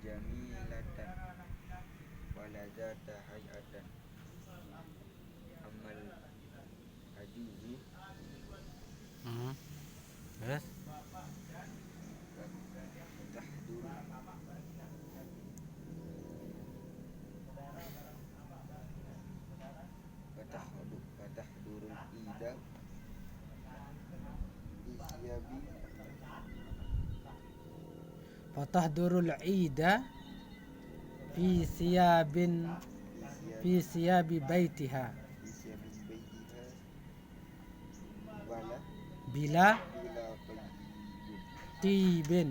jamilatan wala zata hayatan amal ajuzu Terus tahduru fatahdurul ida isyabi fatahdurul ida fi siyabin fi isyabi siyabi baitiha isyabi baitiha wala bila bila tayyibin tibin. tibin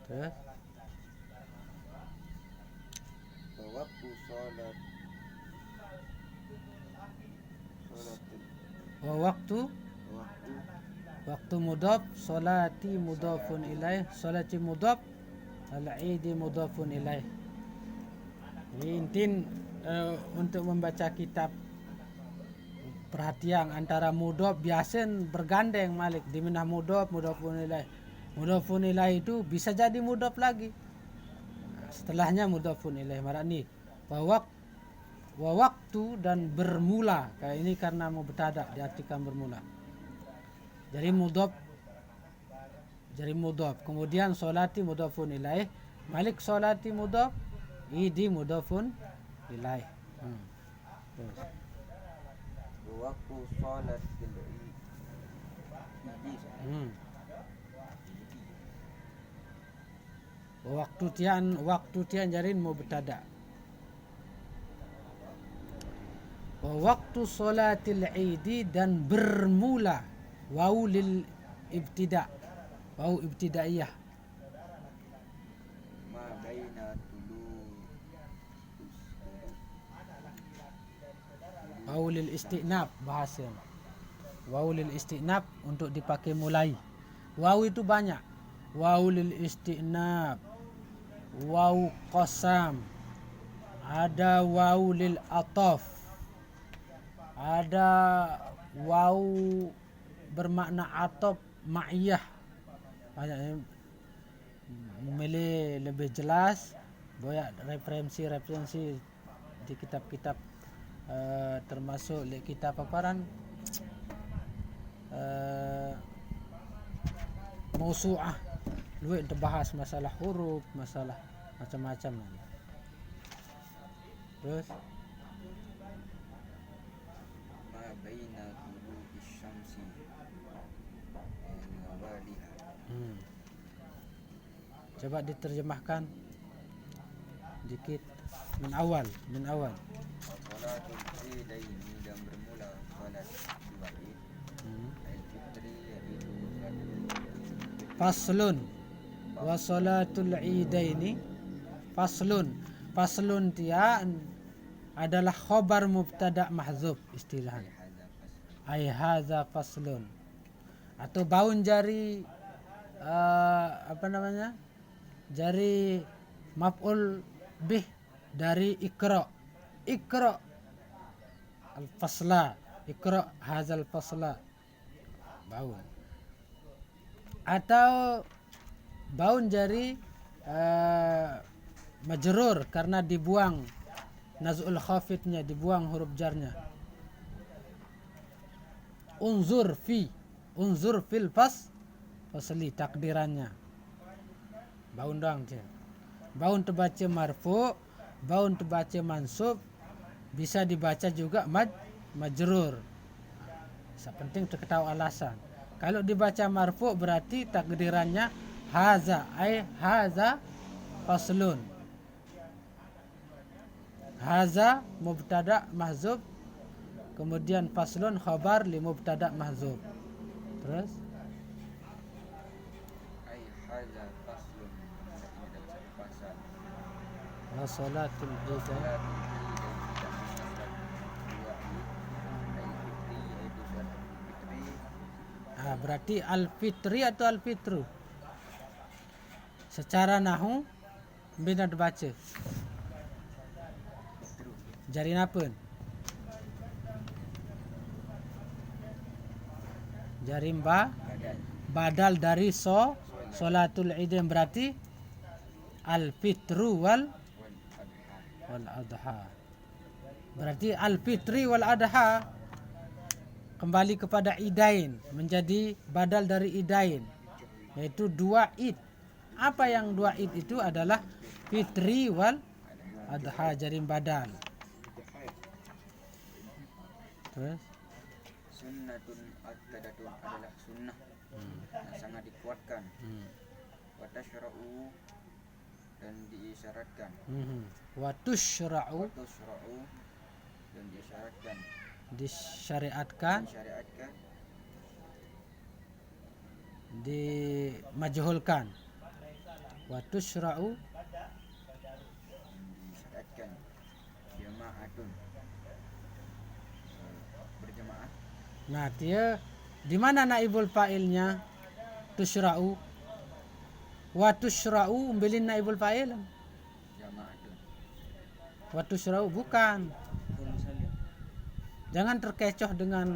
Terus waktu sholat sholatul wa waktu waktu mudhaf salati mudhafun ilaih salati mudhaf al-idi mudhafun ilaih. Jadi intin untuk membaca kitab perhatian antara mudhaf biasa bergandeng Malik di minah mudhaf mudhafun ilaih. Mudhafun ilaih itu bisa jadi mudhaf lagi. Setelahnya mudhafun ilaih marani wa waktu dan bermula. Kayak ini karena mubtada diartikan bermula. Jadi mudhaf. Kemudian solati mudhafun ilaih. Malik solati mudhaf, idi mudhafun ilaih. Terus waktu sholatul idi waktu tian jarin mubtada. Wa waktu salatil idi dan bermula wawu lil ibtida. Wawu ibtidaiyah. ma baina Wawu lil istinab bahasa. Wawu lil istinab untuk dipakai mulai. Wawu itu banyak. Wawu lil istinab, wawu qasam, ada wawu lil ataf, ada wawu bermakna ataf ma'iyah. Banyak memilih lebih jelas banyak referensi di kitab-kitab termasuk kitab paparan mausu'ah luwih untuk bahas masalah huruf, masalah macam-macam. Terus ma baina tulu'i syamsi wa waliha coba diterjemahkan dikit min awal. sholatul idaini dan bermula sholat dua id al-fitri yaitu Faslun wa salatul idaini. Faslun dia adalah khabar mubtada mahzuf istilahnya. Ai hadza faslun. Atau baun jari jari maf'ul bih dari ikra al-fasla, ikra hadzal fasla, baun. Atau baun jari majrur karena dibuang naz'ul khafidnya, dibuang huruf jarnya. Unzur fil fasli takdirannya. Baun doang je. Baun terbaca marfu, baun terbaca mansub, bisa dibaca juga majrur. Penting terketahui alasan. Kalau dibaca marfu berarti takdirannya haza, ai haza faslun. Haza mubtada mahzub, kemudian faslun khabar li mubtada mahzub. Terus ai hadza faslun inda fasal wa salatul ida. sholatul idaini dan sholat dua id al-fitri yaitu sholat fitri Berarti al-fitri atau al-fitru? Secara nahu bina dibaca. Jarin apa? Jarin badal dari salatul idain, berarti al-fitru wal adha. Berarti al-fitri wal adha kembali kepada idain, menjadi badal dari idain, yaitu 2 id. Apa yang 2 id itu adalah fitri wal adha, jadi badal. Terus Sunnatun akkadatun adalah sunnah yang sangat dikuatkan. Wa tasyra'u dan diisyaratkan. Wa tusyra'u, Tusra'u dan diisyaratkan. disyariatkan, Disyariatkan. dimajhulkan. Wa tusyra'u, Disyariatkan. Jama'atun. Berjamaah. nah dia di mana naibul fa'ilnya? Tusyra'u. Wa tusyra'u umbilin naibul fa'il. Jama'atun. Wa tusyra'u bukan. Jangan terkecoh dengan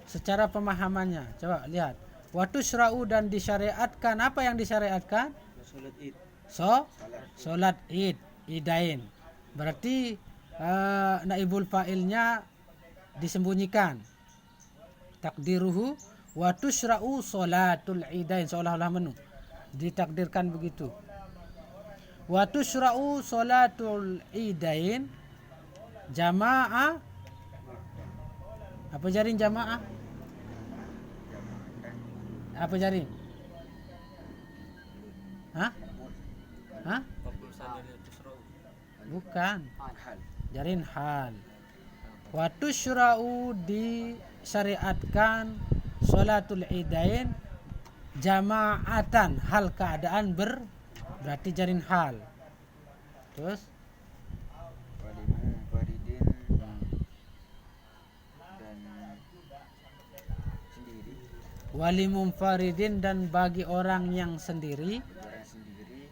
secara pemahamannya. Coba lihat. Wa tusyra'u dan disyariatkan. Apa yang disyariatkan? Salat Id. Salat id, idain. Berarti naibul fa'ilnya disembunyikan. Takdiruhu wa tusyra'u salatul idain, seolah-olah menu ditakdirkan begitu. Wa tusyra'u salatul idain jamaah. Apa jaring jamaah? Apa jaring? Hah? Hah? Bukan. Hal. Jarin hal. Wa tusyra'u disyariatkan salatul idain jama'atan, hal keadaan berarti jarin hal. Terus Walimu faridin dan sendiri. wali munfaridin dan bagi orang yang sendiri. Orang sendiri.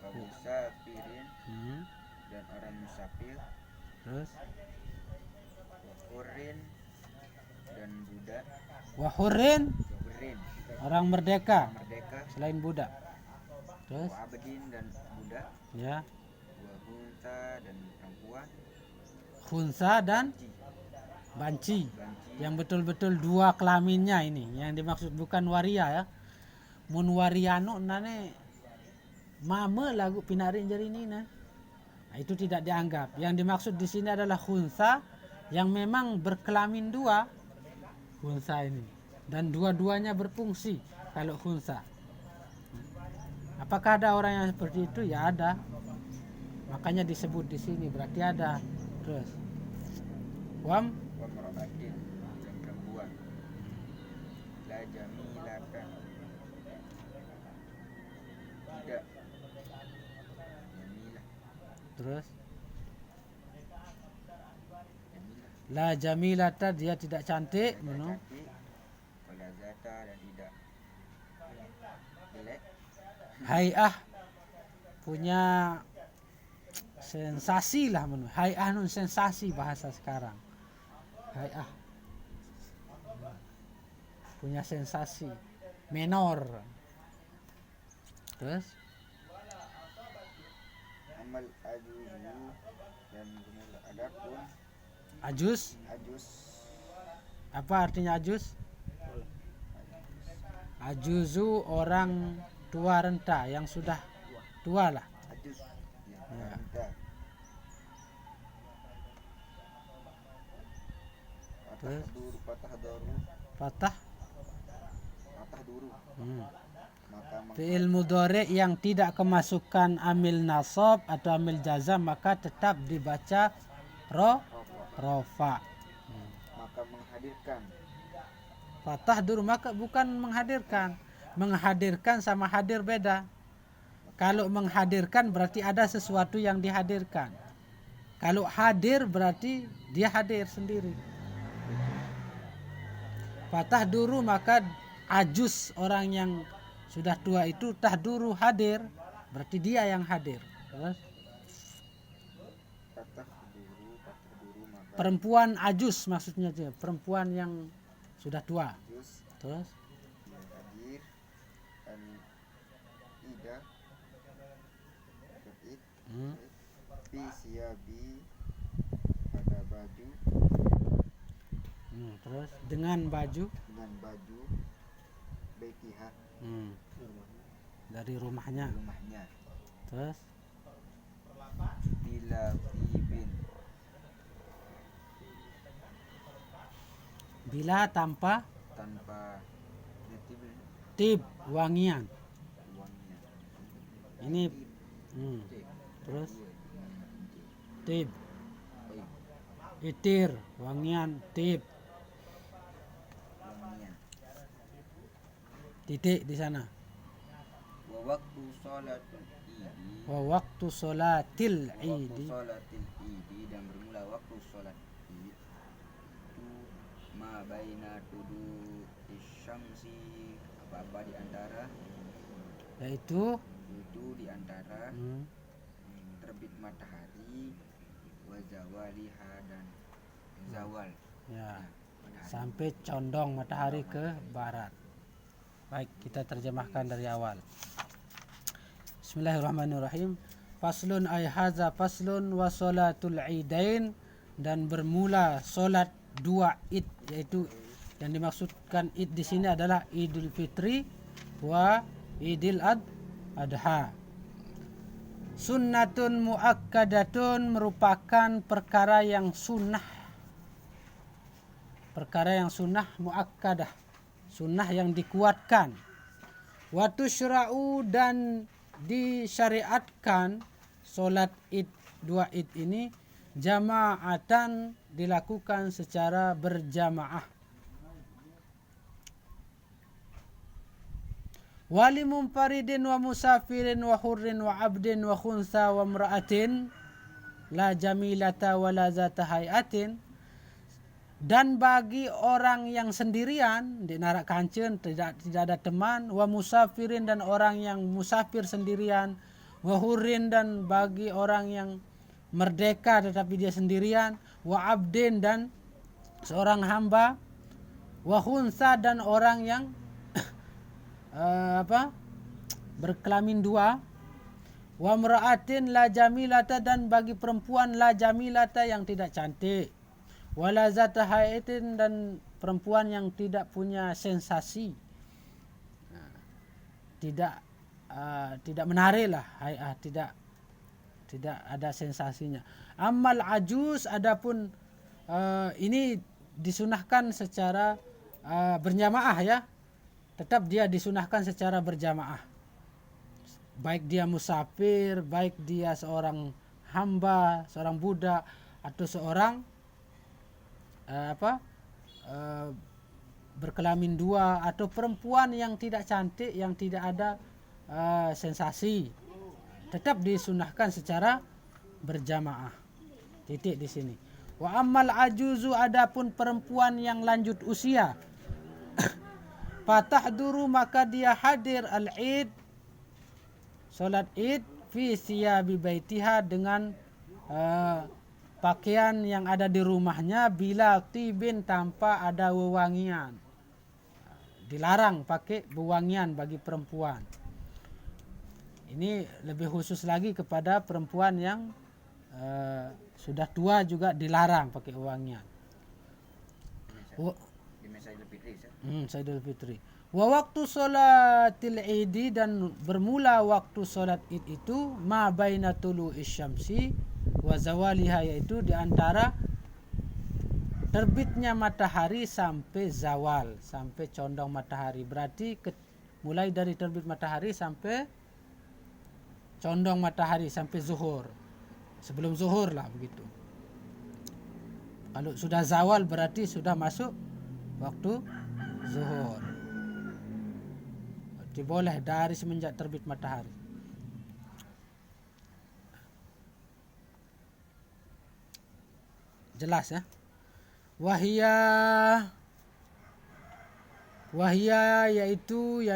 Wa musafirin dan orang musafir. Terus Wa hurrin dan budak. wahurin, Hurrin orang merdeka merdeka. selain budak. Terus Wa abdin dan budak. ya, Wa hunta dan perempuan. khunsa dan banci, yang betul-betul 2 kelaminnya ini yang dimaksud, bukan waria ya. Mun wariano nane mama lagu pinarin jari ini nah. Itu tidak dianggap. Yang dimaksud di sini adalah khunsa yang memang berkelamin 2 khunsa ini, dan dua-duanya berfungsi. Kalau khunsa, apakah ada orang yang seperti itu? Ya ada, makanya disebut di sini, berarti ada. Terus wam Wa mar'atin dan perempuan. La jamilatan. Tidak jamilah. terus Jamilah. la jamilata, dia tidak cantik, Tidak meno. cantik. Wala zata dan tidak jelek. Hai'ah punya sensasi lah menu. Hai'ah nun sensasi bahasa sekarang. Hai'ah punya sensasi menor. Terus Amal ajuzu dan kemudian adapun ajus, ajus. apa artinya ajus? Ajuzu orang tua renta, yang sudah tua lah. Ajus Ya. renta. Terus? Patah Patah duru maka fi'il mudhari yang tidak kemasukan amil nasab atau amil jazam, maka tetap dibaca rofa. maka menghadirkan. Fatah dulu, maka bukan menghadirkan. Menghadirkan sama hadir beda. Kalau menghadirkan berarti ada sesuatu yang dihadirkan. Kalau hadir berarti dia hadir sendiri. Fatah duru, maka ajus orang yang sudah tua itu tahduru hadir, berarti dia yang hadir. Terus Patah duru maka perempuan ajus maksudnya dia, perempuan yang sudah tua. Juz Terus Al-Qadir Al-Ida Al-Id hmm. Fi siyabi pada baju Terus dengan baju dengan baju baitiha dari rumahnya. rumahnya Terus bila tibin bila tanpa tanpa tib wangian. uangnya Ini terus tib itir wangian tib uangnya titik di sana. wa waktu sholatul idi Wa waktu sholatil waktu idi sholatil idi dan bermula waktu sholat id itu ma baina tudu isyamsi apa di antara yaitu itu di antara terbit matahari wa zawaliha dan zawal ya matahari. sampai condong matahari ke barat. Baik, kita terjemahkan dari awal. Bismillahirrahmanirrahim. Faslun ay haza faslun wa salatul idain, dan bermula solat dua id, yaitu yang dimaksudkan id di sini adalah Idul Fitri wa Idul Adha. Sunnatun muakkadatun merupakan perkara yang sunnah. Perkara yang sunnah muakkadah, sunnah yang dikuatkan. Wa tusyra'u dan disyariatkan solat id dua id ini jama'atan dilakukan secara berjamaah. Wali munfaridin wa musafirin wa hurrin wa abdin wa khunsa wa mra'atin la jamilata wa la zata hayatin, dan bagi orang yang sendirian di narak kancen tidak ada teman, wa musafirin dan orang yang musafir sendirian, wa hurrin dan bagi orang yang merdeka tetapi dia sendirian, wa abdin dan seorang hamba, wa khunsa dan orang yang berkelamin dua, wa mra'atin la jamilata dan bagi perempuan la jamilata yang tidak cantik, wala zata hayatin dan perempuan yang tidak punya sensasi, tidak menarik lah, tidak ada sensasinya. Amal ajuz adapun ini disunahkan secara berjamaah ya. Tetap dia disunahkan secara berjamaah. Baik dia musafir, baik dia seorang hamba, seorang budak, atau seorang berkelamin dua, atau perempuan yang tidak cantik, yang tidak ada sensasi, tetap disunahkan secara berjamaah. Titik di sini. Wa ammal ajuzu adapun perempuan yang lanjut usia, fatahduru maka dia hadir al-id salat id fi siyabi baitiha dengan pakaian yang ada di rumahnya, bila tibin tanpa ada wewangian. Dilarang pakai wewangian bagi perempuan. Ini lebih khusus lagi kepada perempuan yang sudah tua, juga dilarang pakai wewangian. Saidul Fitri. Wa waktu sholatil idi dan bermula waktu sholat id itu ma baina tulu isyamsi wa zawaliha, yaitu di antara terbitnya matahari sampai zawal, sampai condong matahari. Berarti mulai dari terbit matahari sampai condong matahari sampai zuhur. Sebelum zuhur lah begitu. Kalau sudah zawal berarti sudah masuk waktu zuhur. Berarti boleh dari semenjak terbit matahari. Jelas ya? Wahia yaitu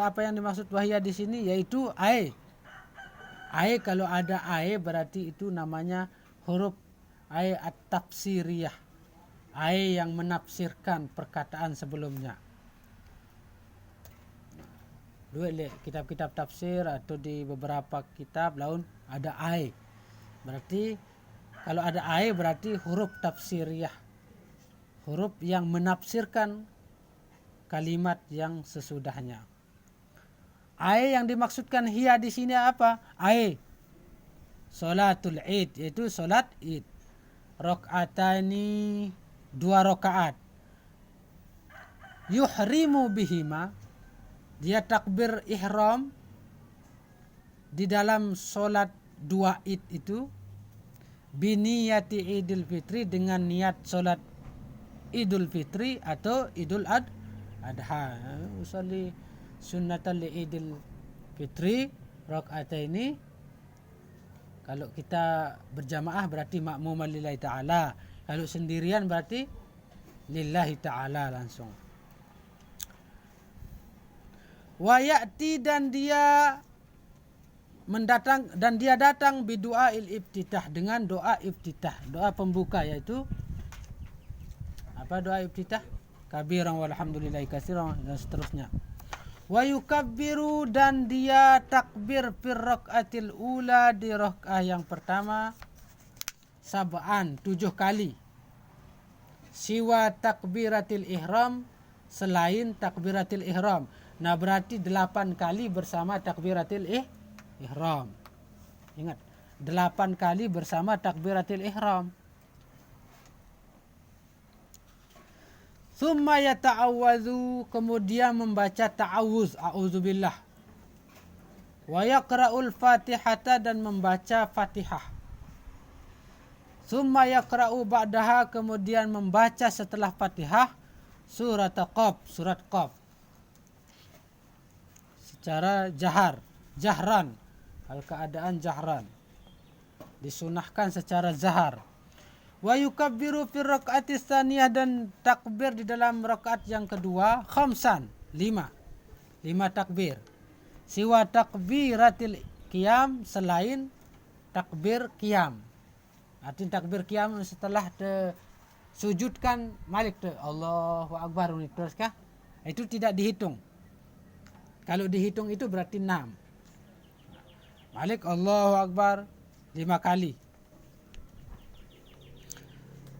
apa yang dimaksud wahia di sini, yaitu ae. Ae, kalau ada ae berarti itu namanya huruf ae at-tafsiriyah. Ai yang menafsirkan perkataan sebelumnya. Dua kitab-kitab tafsir atau di beberapa kitab laun ada ai. Berarti kalau ada ai berarti huruf tafsiriyah. Huruf yang menafsirkan kalimat yang sesudahnya. Ai yang dimaksudkan hiya di sini apa? Ai salatul Id, yaitu salat Id. Rakaatani, 2 rakaat. Yuhrimu bihima, dia takbir ihram di dalam solat 2 Id itu biniyati Idul Fitri, dengan niat solat Idul Fitri atau Idul Adha. Usolli sunnatan li Idul Fitri rakaataini. Kalau kita berjamaah berarti makmuman lillahi ta'ala. Kalau sendirian berarti lillahi ta'ala langsung. Wa ya'ti, dan dia datang bidu'a iftitah, dengan doa iftitah, doa pembuka, yaitu apa doa iftitah? Kabiran walhamdulillahi katsiran dan seterusnya. Wa yukabbiru, dan dia takbir fir rakaatil ula, di rakaat yang pertama sab'an, 7 kali. Siwa takbiratil ihram, selain takbiratil ihram. Nah berarti 8 kali bersama takbiratil ihram. Ingat, 8 kali bersama takbiratil ihram. Thumma yata'awwadhu, kemudian membaca ta'awuz, a'udzubillah. Wa yaqra'ul fatihata, dan membaca fatihah. Thumma yaqra'u ba'daha, kemudian membaca setelah fatihah surat Qaf, surat Qaf. Secara jahran, keadaan jahran. Disunahkan secara zahar. Wa yukabbiru fi rakaati tsaniyah, dan takbir di dalam rakaat yang kedua khamsan, 5 takbir. Siwa takbiratil qiyam, selain takbir qiyam. Artinya takbir qiyam setelah sujudkan Malik Allahu Akbar, terus itu tidak dihitung. Kalau dihitung itu berarti 6. Malik Allahu Akbar 5 kali.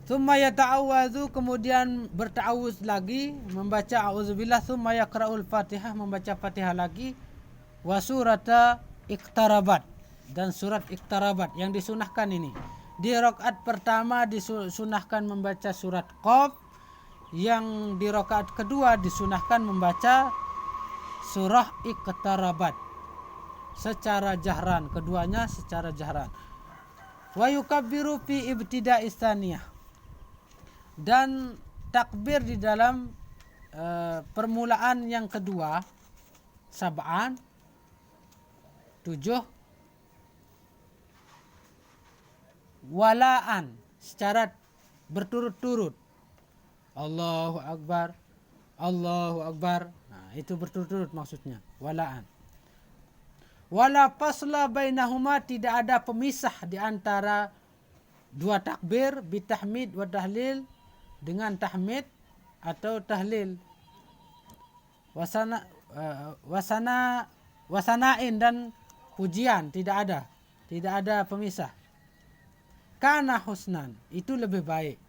Tsumma yata'awwadzu, kemudian berta'awuz lagi, membaca a'udzubillah. Tsumma yaqra'ul Fatihah, membaca Fatihah lagi. Wa surata iqtarabat, dan surat iqtarabat yang disunahkan ini. Di rakaat pertama disunahkan membaca surat Qaf, yang di rakaat kedua disunahkan membaca surah iqtarabat secara jahran, keduanya secara jahran. Wa yukabbiru fi ibtida'is tsaniyah, dan takbir di dalam permulaan yang kedua sab'an, 7, walaan, secara berturut-turut. Allahu Akbar, Allahu Akbar. Nah, itu berturut-turut maksudnya, walaan. Wala fasla bainahuma, tidak ada pemisah di antara 2 takbir, bitahmid wa tahlil, dengan tahmid atau tahlil. Wasanain, dan pujian, tidak ada pemisah. Kana husnan, itu lebih baik.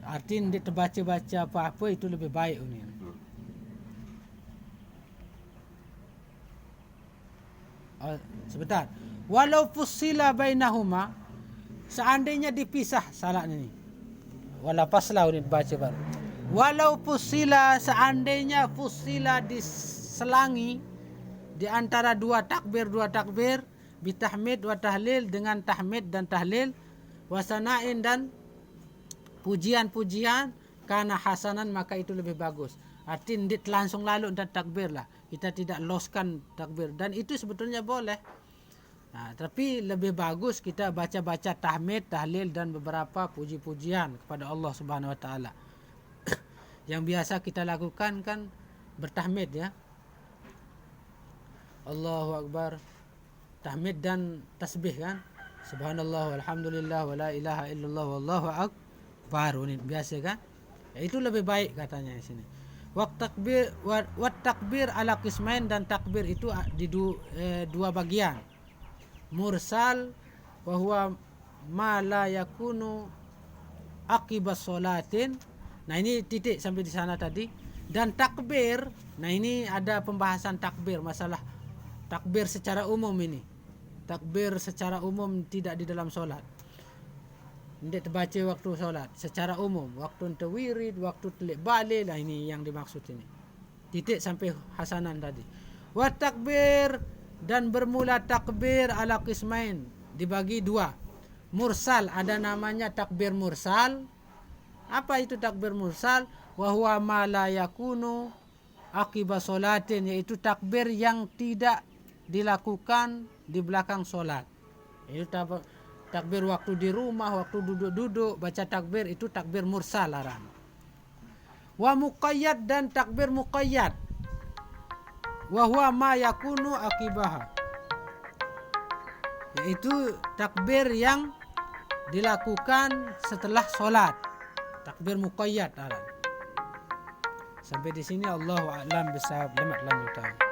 Artinya dia terbaca-baca apa-apa itu lebih baik ini. Oh, sebentar. Walau fussila bainahuma, seandainya dipisah salat ini. Wala fasla ini baca baru. Walau fussila, seandainya fussila diselangi di antara 2 takbir, bitahmid wa tahlil, dengan tahmid dan tahlil, wasanain, dan pujian-pujian, karena hasanan, maka itu lebih bagus. Artinya langsung lalu dan takbir lah. Kita tidak loskan takbir, dan itu sebetulnya boleh. Nah, tapi lebih bagus kita baca-baca tahmid, tahlil, dan beberapa puji-pujian kepada Allah Subhanahu wa taala. Yang biasa kita lakukan kan bertahmid ya. Allahu Akbar, tahmid dan tasbih kan. Subhanallah walhamdulillah wala ilaha illallah wallahu akbar. Ini biasa kan? Ya, itu lebih baik katanya di sini. Wat takbir ala qismain, dan takbir itu di dua bagian. Mursal wa huwa ma la yakunu aqibas sholatin. Nah, ini titik sampai di sana tadi. Dan takbir, nah ini ada pembahasan takbir, masalah takbir secara umum ini. Takbir secara umum tidak di dalam solat. Tidak terbaca waktu solat secara umum, waktu untuk wirid, waktu telik balik, lah ini yang dimaksud ini. Titik sampai hasanan tadi. Wa takbir, dan bermula takbir ala qismain, dibagi dua. Mursal, ada namanya takbir mursal. Apa itu takbir mursal? Wa huwa ma la yakunu akiba sholatin, yaitu takbir yang tidak dilakukan di belakang solat. Itu takbir waktu di rumah, waktu duduk-duduk baca takbir, itu takbir mursal larang. Wa muqayyad, dan takbir muqayyad. Wa huwa ma yakunu akibaha, yaitu takbir yang dilakukan setelah solat. Takbir muqayyad larang. Sampai di sini Allahu a'lam bishawab. Selamat lanjutan.